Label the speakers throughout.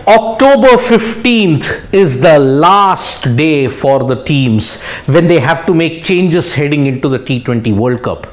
Speaker 1: October 15th is the last day for the teams when they have to make changes heading into the T20 World Cup.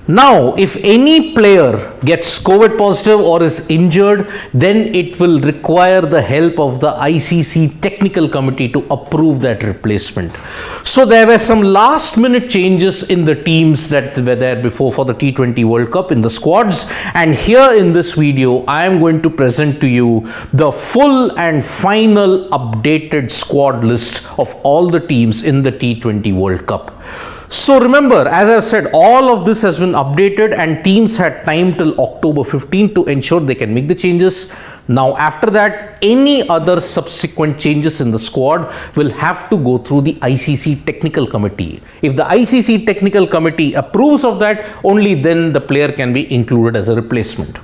Speaker 1: Now, if any player gets COVID positive or is injured, then it will require the help of the ICC technical committee to approve that replacement. So there were some last minute changes in the teams that were there before for the T20 World Cup in the squads, and here in this video I am going to present to you the full and final updated squad list of all the teams in the T20 World Cup. So remember, as I've said, all of this has been updated and teams had time till October 15 to ensure they can make the changes. Now after that, any other subsequent changes in the squad will have to go through the ICC technical committee. If the ICC technical committee approves of that, only then the player can be included as a replacement.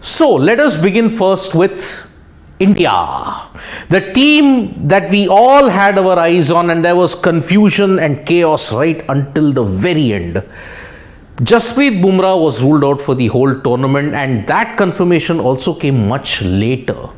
Speaker 1: So let us begin first with India, the team that we all had our eyes on, and there was confusion and chaos right until the very end. Jasprit Bumrah was ruled out for the whole tournament, and that confirmation also came much later.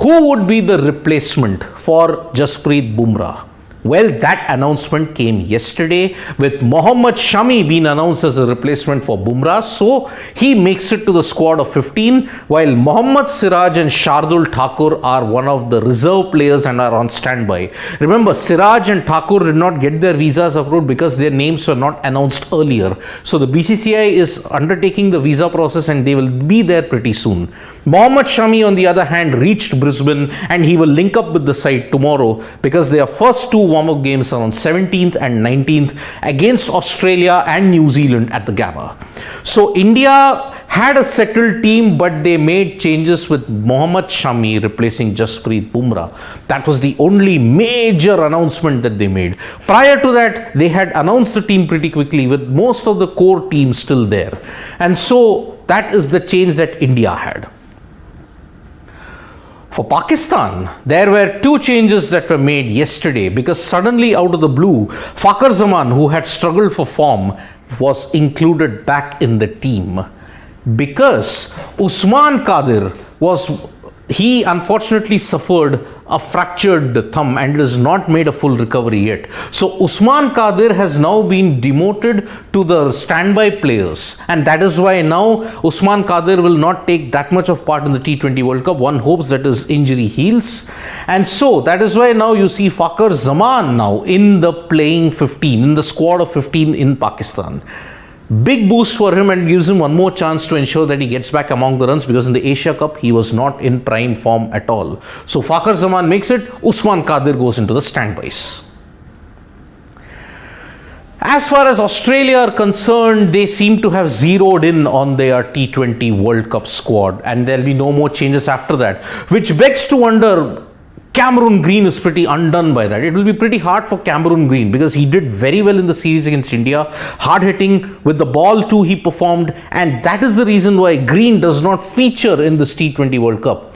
Speaker 1: Who would be the replacement for Jasprit Bumrah? Well, that announcement came yesterday with Mohammad Shami being announced as a replacement for Bumrah. So he makes it to the squad of 15, while Mohammad Siraj and Shardul Thakur are one of the reserve players and are on standby. Remember, Siraj and Thakur did not get their visas approved because their names were not announced earlier. So the BCCI is undertaking the visa process and they will be there pretty soon. Mohammad Shami, on the other hand, reached Brisbane and he will link up with the side tomorrow because their first two warm-up games are on 17th and 19th against Australia and New Zealand at the Gabba. So India had a settled team, but they made changes with Mohammad Shami replacing Jasprit Bumrah. That was the only major announcement that they made. Prior to that, they had announced the team pretty quickly with most of the core teams still there. And so that is the change that India had. For Pakistan, there were two changes that were made yesterday because suddenly out of the blue, Fakhar Zaman, who had struggled for form, was included back in the team because Usman Qadir he unfortunately suffered a fractured thumb and has not made a full recovery yet. So Usman Qadir has now been demoted to the standby players, and that is why now Usman Qadir will not take that much of part in the T20 World Cup. One hopes that his injury heals, and so that is why now you see Fakhar Zaman now in the playing 15, in the squad of 15 in Pakistan. Big boost for him and gives him one more chance to ensure that he gets back among the runs, because in the Asia Cup he was not in prime form at all. So Fakhar Zaman makes it, Usman Qadir goes into the standbys. As far as Australia are concerned, they seem to have zeroed in on their T20 World Cup squad and there will be no more changes after that, which begs to wonder, Cameron Green is pretty undone by that. It will be pretty hard for Cameron Green because he did very well in the series against India. Hard hitting with the ball too, he performed, and that is the reason why Green does not feature in this T20 World Cup.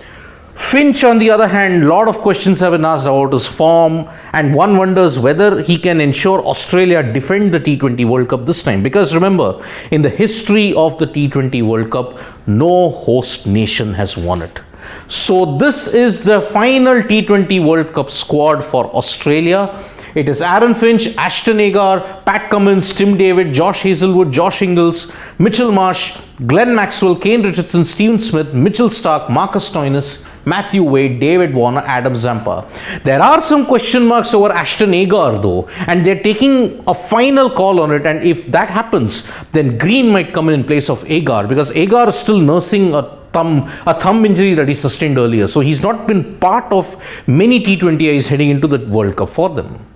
Speaker 1: Finch, on the other hand, a lot of questions have been asked about his form, and one wonders whether he can ensure Australia defend the T20 World Cup this time. Because remember, in the history of the T20 World Cup, no host nation has won it. So this is the final T20 World Cup squad for Australia. It is Aaron Finch, Ashton Agar, Pat Cummins, Tim David, Josh Hazlewood, Josh Ingles, Mitchell Marsh, Glenn Maxwell, Kane Richardson, Steven Smith, Mitchell Starc, Marcus Stoinis, Matthew Wade, David Warner, Adam Zampa. There are some question marks over Ashton Agar though, and they're taking a final call on it, and if that happens, then Green might come in place of Agar, because Agar is still nursing a thumb injury that he sustained earlier. So he's not been part of many T20Is heading into the World Cup for them.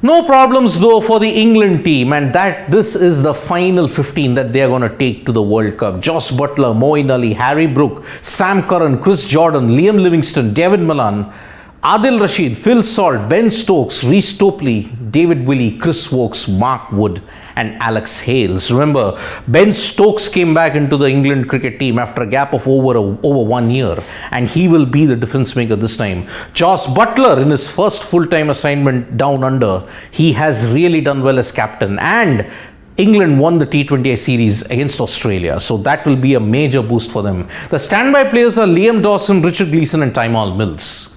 Speaker 1: No problems though for the England team, and this is the final 15 that they are going to take to the World Cup. Joss Buttler, Moeen Ali, Harry Brook, Sam Curran, Chris Jordan, Liam Livingstone, David Malan, Adil Rashid, Phil Salt, Ben Stokes, Reece Topley, David Willey, Chris Wokes, Mark Wood and Alex Hales. Remember, Ben Stokes came back into the England cricket team after a gap of over 1 year, and he will be the difference maker this time. Joss Buttler, in his first full-time assignment down under, he has really done well as captain, and England won the T20I series against Australia, so that will be a major boost for them. The standby players are Liam Dawson, Richard Gleeson and Tymal Mills.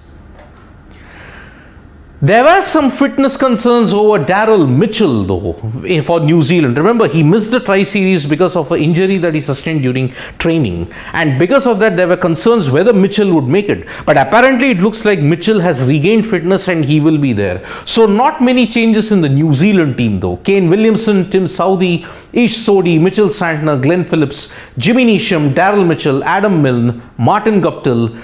Speaker 1: There were some fitness concerns over Daryl Mitchell though for New Zealand. Remember, he missed the tri-series because of an injury that he sustained during training, and because of that there were concerns whether Mitchell would make it, but apparently it looks like Mitchell has regained fitness and he will be there. So not many changes in the New Zealand team though. Kane Williamson, Tim Southee, Ish Sodhi, Mitchell Santner, Glenn Phillips, Jimmy Neesham, Daryl Mitchell, Adam Milne, Martin Guptill,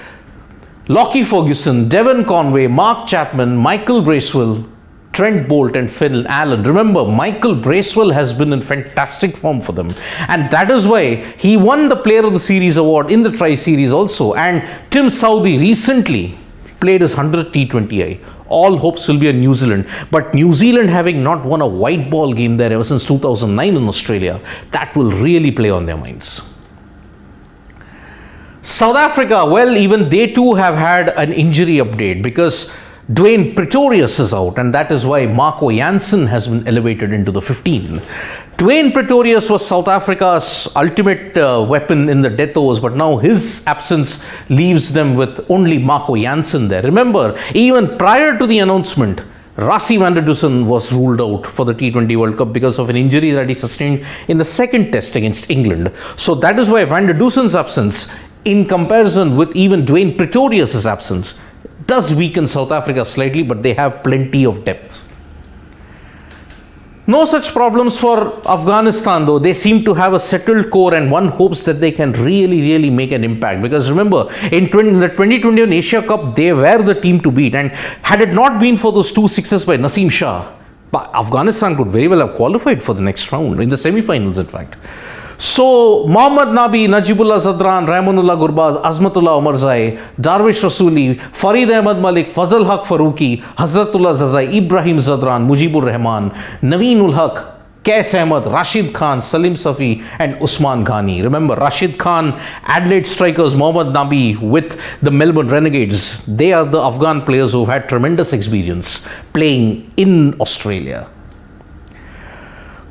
Speaker 1: Lockie Ferguson, Devon Conway, Mark Chapman, Michael Bracewell, Trent Bolt and Phil Allen. Remember, Michael Bracewell has been in fantastic form for them, and that is why he won the Player of the Series award in the Tri-Series also. And Tim Southee recently played his 100th T20I. All hopes will be on New Zealand, but New Zealand having not won a white ball game there ever since 2009 in Australia, that will really play on their minds. South Africa, well, even they too have had an injury update because Dwayne Pretorius is out, and that is why Marco Jansen has been elevated into the 15. Dwayne Pretorius was South Africa's ultimate weapon in the death overs, but now his absence leaves them with only Marco Jansen there. Remember, even prior to the announcement, Rassie van der Dussen was ruled out for the T20 World Cup because of an injury that he sustained in the second test against England. So that is why van der Dussen's absence, in comparison with even Dwayne Pretorius' absence, does weaken South Africa slightly, but they have plenty of depth. No such problems for Afghanistan though. They seem to have a settled core, and one hopes that they can really make an impact, because remember, in the 2021 Asia Cup, they were the team to beat, and had it not been for those 2 sixes by Naseem Shah, Afghanistan could very well have qualified for the next round, in the semi-finals in fact. So, Mohammad Nabi, Najibullah Zadran, Raimanullah Gurbaz, Azmatullah Omarzai, Darwish Rasuli, Farid Ahmad Malik, Fazal Haq Faruqi, Hazratullah Zazai, Ibrahim Zadran, Mujibur Rahman, Naveenul Haq, Qais Ahmad, Rashid Khan, Salim Safi and Usman Ghani. Remember, Rashid Khan, Adelaide Strikers, Mohammad Nabi with the Melbourne Renegades. They are the Afghan players who have had tremendous experience playing in Australia.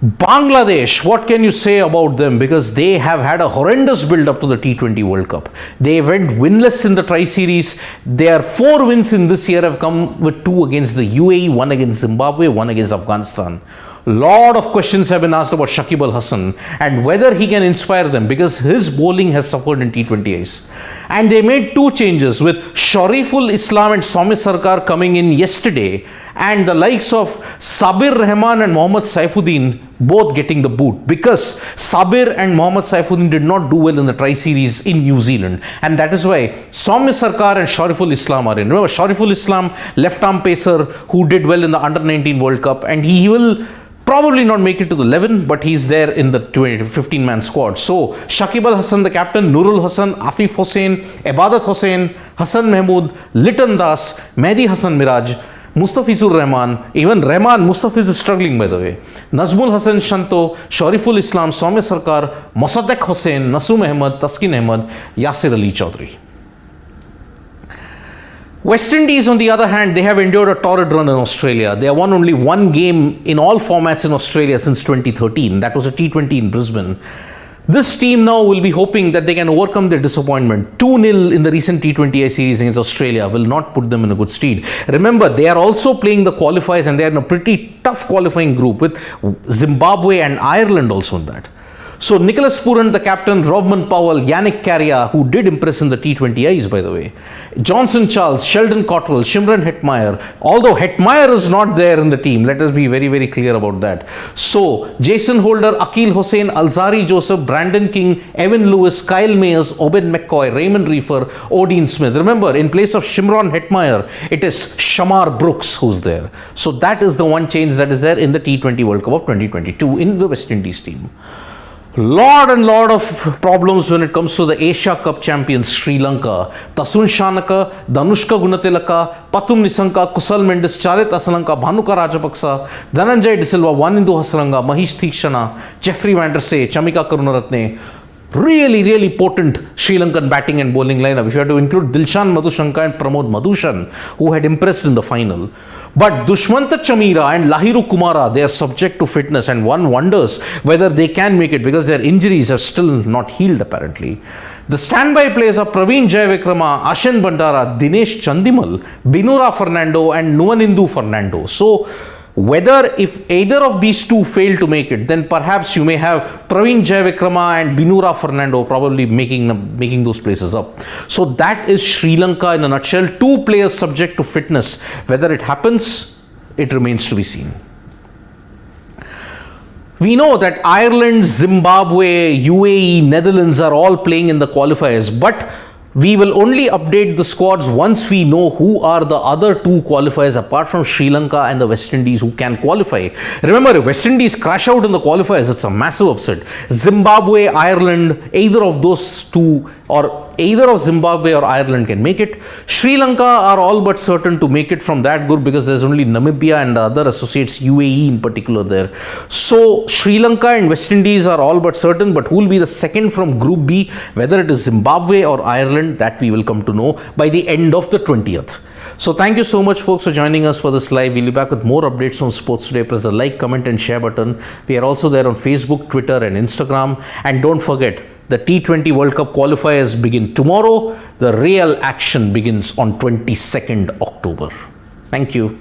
Speaker 1: Bangladesh, what can you say about them? Because they have had a horrendous build up to the T20 World Cup. They went winless in the Tri-Series. Their 4 wins in this year have come with 2 against the UAE, 1 against Zimbabwe, 1 against Afghanistan. Lot of questions have been asked about Shakib Al Hasan and whether he can inspire them, because his bowling has suffered in T20Is. And they made 2 changes with Shariful Islam and Soumya Sarkar coming in yesterday, and the likes of Sabir Rahman and Mohammad Saifuddin both getting the boot, because Sabir and Mohammad Saifuddin did not do well in the Tri-Series in New Zealand, and that is why Soumya Sarkar and Shariful Islam are in. Remember, Shariful Islam, left arm pacer who did well in the Under-19 World Cup, and he will probably not make it to the 11, but he's there in the 15-man squad. So, Shakib Al Hasan, the captain, Nurul Hasan, Afif Hussain, Ibadat Hussain, Hassan Mahmood, Liton Das, Mehdi Hassan Miraj, Mustafizur Rahman, even Rahman, Mustafiz is struggling by the way, Nazmul Hassan Shanto, Shariful Islam, Soumya Sarkar, Mosaddeq Hussain, Nasoom Ahmed, Taskin Ahmed, Yasir Ali Chaudhry. West Indies, on the other hand, they have endured a torrid run in Australia. They have won only 1 game in all formats in Australia since 2013. That was a T20 in Brisbane. This team now will be hoping that they can overcome their disappointment. 2-0 in the recent T20I series against Australia will not put them in a good stead. Remember, they are also playing the qualifiers, and they are in a pretty tough qualifying group with Zimbabwe and Ireland also in that. So Nicholas Pooran, the captain, Robman Powell, Yannick Carrier, who did impress in the T20Is by the way, Johnson Charles, Sheldon Cottrell, Shimron Hetmeyer, although Hetmeyer is not there in the team, let us be very clear about that. So Jason Holder, Akil Hussain, Alzari Joseph, Brandon King, Evan Lewis, Kyle Mayers, Obed McCoy, Raymond Reefer, Odin Smith. Remember, in place of Shimron Hetmeyer, it is Shamar Brooks who's there. So that is the one change that is there in the T20 World Cup of 2022 in the West Indies team. Lot of problems when it comes to the Asia Cup champions Sri Lanka. Tasun Shanaka, Danushka Gunatilaka, Patum Nisanka, Kusal Mendes, Charit Asalanka, Bhanuka Rajapaksa, Dhananjay De Silva, Wanindu Hasaranga, Mahish Thikshana, Jeffrey Vandersay, Chamika Karunaratne. Really potent Sri Lankan batting and bowling lineup. If you have to include Dilshan Madhushanka and Pramod Madhushan, who had impressed in the final. But Dushmanta Chamira and Lahiru Kumara, they are subject to fitness, and one wonders whether they can make it because their injuries are still not healed apparently. The standby players are Praveen Jayavikrama, Ashin Bandara, Dinesh Chandimal, Binura Fernando and Nuvanindu Fernando. So, whether if either of these two fail to make it, then perhaps you may have Praveen Jayavikrama and Binura Fernando probably making those places up. So that is Sri Lanka in a nutshell. 2 players subject to fitness. Whether it happens, it remains to be seen. We know that Ireland, Zimbabwe, UAE, Netherlands are all playing in the qualifiers, but we will only update the squads once we know who are the other 2 qualifiers apart from Sri Lanka and the West Indies who can qualify. Remember, if West Indies crash out in the qualifiers, it's a massive upset. Zimbabwe, Ireland, either of those 2 or either of Zimbabwe or Ireland can make it. Sri Lanka are all but certain to make it from that group because there's only Namibia and the other associates, UAE in particular there. So Sri Lanka and West Indies are all but certain, but who will be the second from Group B, whether it is Zimbabwe or Ireland, that we will come to know by the end of the 20th. So thank you so much folks for joining us for this live. We'll be back with more updates from Sports Today. Press the like, comment and share button. We are also there on Facebook, Twitter and Instagram. And don't forget, the T20 World Cup qualifiers begin tomorrow. The real action begins on 22nd October. Thank you.